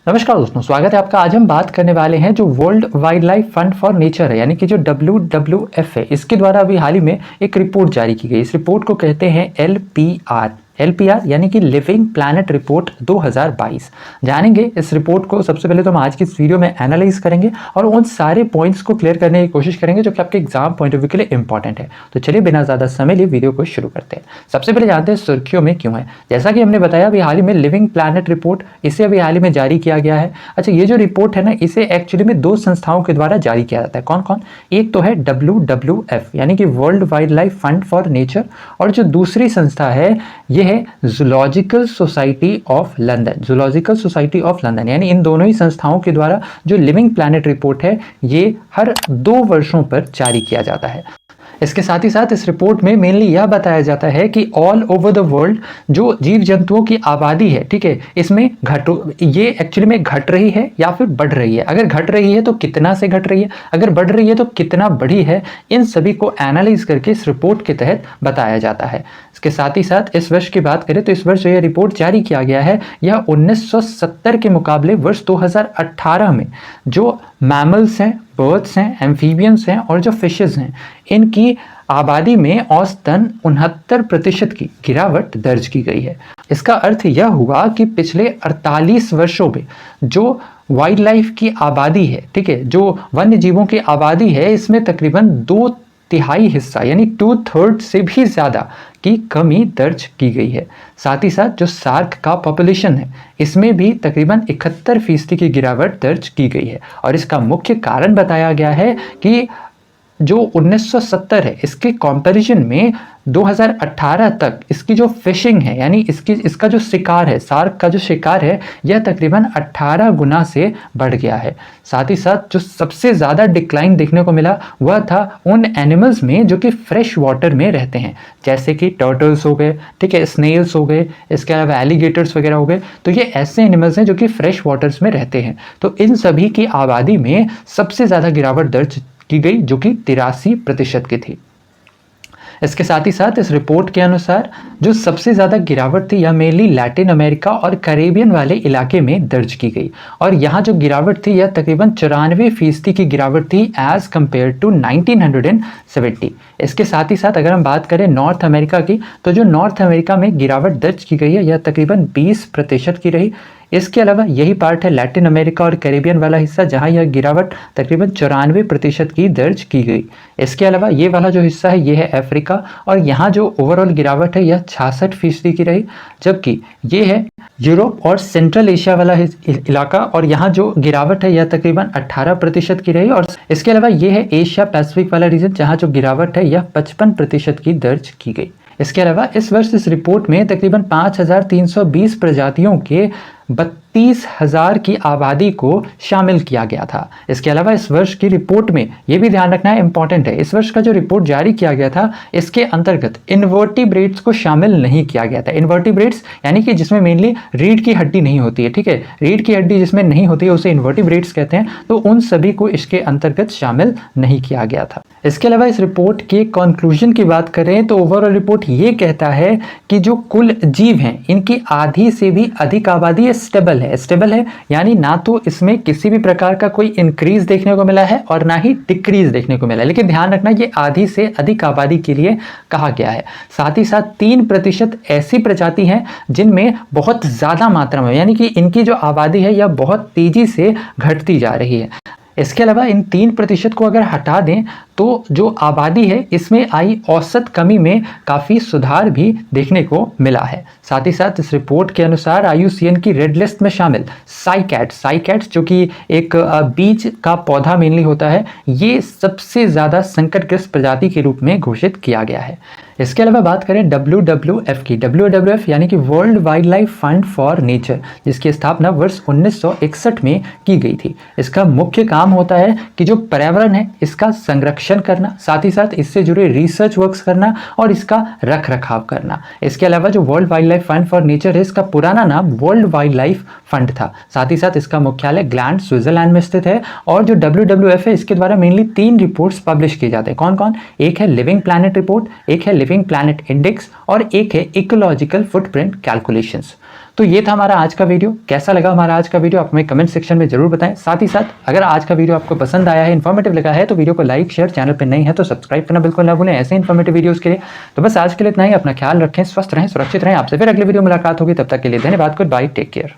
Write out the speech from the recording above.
नमस्कार दोस्तों, स्वागत है आपका। आज हम बात करने वाले हैं जो world wild life fund for nature है, यानी कि जो WWF है, इसके द्वारा अभी हाल ही में एक रिपोर्ट जारी की गई। इस रिपोर्ट को कहते हैं LPR यानी कि लिविंग प्लैनेट रिपोर्ट 2022। जानेंगे इस रिपोर्ट को। सबसे पहले तो हम आज की इस वीडियो में एनालाइज करेंगे और उन सारे पॉइंट्स को क्लियर करने की कोशिश करेंगे जो कि आपके एग्जाम पॉइंट ऑफ व्यू के लिए इंपॉर्टेंट है। तो चलिए बिना ज़्यादा समय लिए वीडियो को शुरू करते हैं। सबसे पहले जानते हैं सुर्खियों में क्यों है। जैसा कि हमने बताया अभी हाल ही में लिविंग प्लैनेट रिपोर्ट, इसे अभी हाल ही में जारी किया गया है। अच्छा, ये जो रिपोर्ट है ना, इसे एक्चुअली में दो संस्थाओं के द्वारा जारी किया जाता है। कौन कौन? एक तो है WWF यानी कि world wild life fund for nature, और जो दूसरी संस्था है ये है zoological society of London. Zoological society of London, यानी इन दोनों ही संस्थाओं के द्वारा जो लिविंग प्लैनेट रिपोर्ट है ये हर 2 वर्षों पर जारी किया जाता है। इसके साथ ही साथ इस रिपोर्ट में मेनली यह बताया जाता है कि ऑल ओवर द वर्ल्ड जो जीव जंतुओं की आबादी है, ठीक है, इसमें ये एक्चुअली में घट रही है या फिर बढ़ रही है। अगर घट रही है तो कितना से घट रही है, अगर बढ़ रही है तो कितना बढ़ी है, इन सभी को एनालाइज करके इस रिपोर्ट के तहत बताया जाता है। इसके साथ ही साथ इस वर्ष की बात करें तो इस वर्ष जो यह रिपोर्ट जारी किया गया है यह 1970 के मुकाबले वर्ष 2018 में जो मैमल्स हैं, बर्ड्स हैं, एम्फीबियंस हैं और जो फिशेस हैं, इनकी आबादी में औसतन 69% की गिरावट दर्ज की गई है। इसका अर्थ यह हुआ कि पिछले 48 वर्षों में जो वाइल्ड लाइफ की आबादी है, ठीक है, जो वन्य जीवों की आबादी है, इसमें तकरीबन 2/3 हिस्सा यानी 2/3 से भी ज़्यादा की कमी दर्ज की गई है। साथ ही साथ जो शार्क का पॉपुलेशन है इसमें भी तकरीबन 71% की गिरावट दर्ज की गई है। और इसका मुख्य कारण बताया गया है कि जो 1970 है इसके कंपैरिजन में 2018 तक इसकी जो फिशिंग है, यानी इसका जो शिकार है, शार्क का जो शिकार है, यह तकरीबन 18 गुना से बढ़ गया है। साथ ही साथ जो सबसे ज़्यादा डिक्लाइन देखने को मिला वह था उन एनिमल्स में जो कि फ्रेश वाटर में रहते हैं, जैसे कि टर्टल्स हो गए, ठीक है, स्नेल्स हो गए, इसके अलावा एलिगेटर्स वगैरह हो गए। तो ये ऐसे एनिमल्स हैं जो कि फ्रेश वाटर्स में रहते हैं। तो इन सभी की आबादी में सबसे ज़्यादा गिरावट दर्ज की गई जो कि 83% की थी। इसके साथ ही साथ इस रिपोर्ट के अनुसार जो सबसे ज़्यादा गिरावट थी यह मेनली लैटिन अमेरिका और कैरेबियन वाले इलाके में दर्ज की गई, और यहाँ जो गिरावट थी यह तकरीबन 94% की गिरावट थी एज कम्पेयर टू 1970। इसके साथ ही साथ अगर हम बात करें नॉर्थ अमेरिका की, तो जो नॉर्थ अमेरिका में गिरावट दर्ज की गई है यह तकरीबन 20% की रही। इसके अलावा यही पार्ट है लैटिन अमेरिका और कैरेबियन वाला हिस्सा, जहां यह गिरावट तकरीबन 94% की दर्ज की गई। इसके अलावा ये वाला जो हिस्सा है ये है अफ्रीका, और यहाँ जो ओवरऑल गिरावट है यह 66% की रही। जबकि ये है यूरोप और सेंट्रल एशिया वाला इलाका, और यहाँ जो गिरावट है यह तकरीबन 18% की रही। और इसके अलावा ये है एशिया पैसिफिक वाला रीजन, जहाँ जो गिरावट है यह 55% की दर्ज की गई। इसके अलावा इस वर्ष इस रिपोर्ट में तकरीबन 5320 प्रजातियों के 32,000 की आबादी को शामिल किया गया था। इसके अलावा इस वर्ष की रिपोर्ट में यह भी ध्यान रखना है, इंपॉर्टेंट है, इस वर्ष का जो रिपोर्ट जारी किया गया था इसके अंतर्गत इन्वर्टिब्रेट्स को शामिल नहीं किया गया था। इन्वर्टिब्रेट्स यानी कि जिसमें मेनली रीढ़ की हड्डी नहीं होती है, ठीक है, रीढ़ की हड्डी जिसमें नहीं होती है उसे इन्वर्टिब्रेट्स कहते हैं। तो उन सभी को इसके अंतर्गत शामिल नहीं किया गया था। इसके अलावा इस रिपोर्ट के कंक्लूजन की बात करें तो ओवरऑल रिपोर्ट ये कहता है कि जो कुल जीव हैं इनकी आधी से भी अधिक आबादी स्टेबल है, यानी ना तो इसमें किसी भी प्रकार का कोई इंक्रीज देखने को मिला है और ना ही डिक्रीज देखने को मिला है। लेकिन ध्यान रखना ये आधी से अधिक आबादी के लिए कहा गया है। साथ ही साथ 3% ऐसी प्रजाति हैं जिनमें बहुत ज्यादा मात्रा में, यानी कि इनकी जो आबादी है यह बहुत तेजी से घटती जा रही है। इसके अलावा इन 3% को अगर हटा दें तो जो आबादी है इसमें आई औसत कमी में काफ़ी सुधार भी देखने को मिला है। साथ ही साथ इस रिपोर्ट के अनुसार IUCN की रेड लिस्ट में शामिल साइकैट्स जो कि एक बीज का पौधा मेनली होता है, ये सबसे ज़्यादा संकटग्रस्त प्रजाति के रूप में घोषित किया गया है। इसके अलावा बात करें WWF की, WWF यानी कि world wild life fund for nature, जिसकी स्थापना वर्ष 1961 में की गई थी। इसका मुख्य काम होता है कि जो पर्यावरण है इसका संरक्षण करना, साथ ही साथ इससे जुड़े रिसर्च वर्क्स करना और इसका रख रखाव करना। इसके अलावा जो world wild life fund for nature है इसका पुराना नाम वर्ल्ड वाइल्ड लाइफ फंड था। साथ ही साथ इसका मुख्यालय ग्लैंड स्विट्जरलैंड में स्थित है। और जो WWF है इसके द्वारा मेनली 3 रिपोर्ट्स पब्लिश किए जाते हैं। कौन कौन? एक है लिविंग प्लैनेट रिपोर्ट, एक है लिविंग प्लैनेट इंडेक्स और एक है इकोलॉजिकल फुटप्रिंट कैलकुलेशंस। तो ये था हमारा आज का वीडियो। कैसा लगा हमारा आज का वीडियो आप हमें कमेंट सेक्शन में जरूर बताएं। साथ ही साथ अगर आज का वीडियो आपको पसंद आया है, इन्फॉर्मेटिव लगा है, तो वीडियो को लाइक शेयर, चैनल पर नहीं है तो सब्सक्राइब करना बिल्कुल ना भूलें ऐसे इन्फॉर्मेटिव वीडियोस के लिए। तो बस आज के लिए इतना ही। अपना ख्याल रखें, स्वस्थ रहें, सुरक्षित रहें। आपसे फिर अगले वीडियो मुलाकात होगी, तब तक के लिए धन्यवाद। Goodbye, take care.